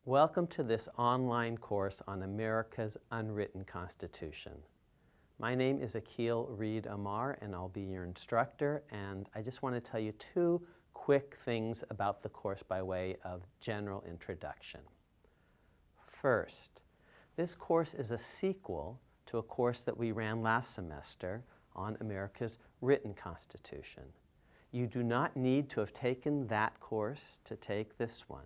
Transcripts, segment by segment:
Welcome to this online course on America's Unwritten Constitution. My name is Akhil Reed Amar, and I'll be your instructor, and I just want to tell you two quick things about the course by way of general introduction. First, this course is a sequel to a course that we ran last semester on America's Written Constitution. You do not need to have taken that course to take this one.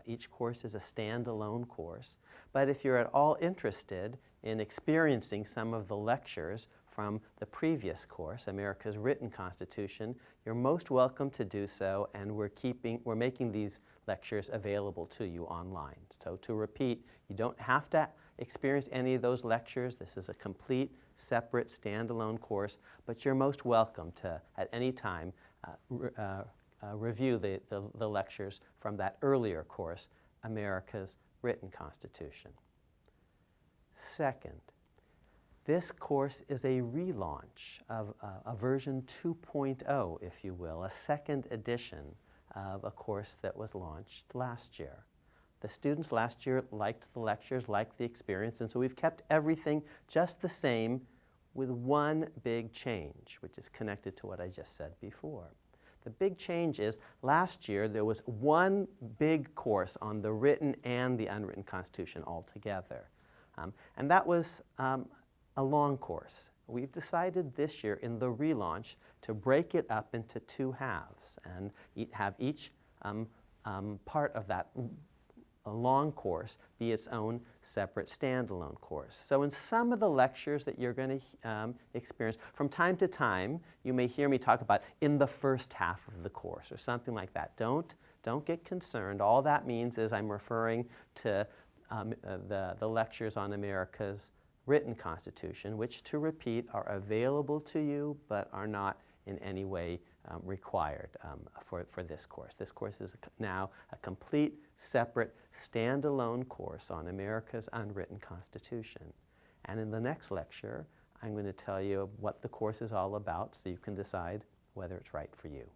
Each course is a standalone course, but if you're at all interested in experiencing some of the lectures from the previous course, America's Written Constitution, you're most welcome to do so, and we're making these lectures available to you online. So to repeat, you don't have to experience any of those lectures. This is a complete, separate, standalone course, but you're most welcome to, at any time, review the lectures from that earlier course, America's Written Constitution. Second, this course is a relaunch of a version 2.0, if you will, a second edition of a course that was launched last year. The students last year liked the lectures, liked the experience, and so we've kept everything just the same with one big change, which is connected to what I just said before. The big change is, last year there was one big course on the written and the unwritten Constitution altogether. And that was a long course. We've decided this year in the relaunch to break it up into two halves and have each part of that long course be its own separate standalone course. So in some of the lectures that you're going to experience, from time to time, you may hear me talk about in the first half of the course or something like that. Don't get concerned. All that means is I'm referring to the lectures on America's Written Constitution, which, to repeat, are available to you but are not in any way required for this course. This course is now a complete, separate, standalone course on America's Unwritten Constitution. And in the next lecture, I'm going to tell you what the course is all about so you can decide whether it's right for you.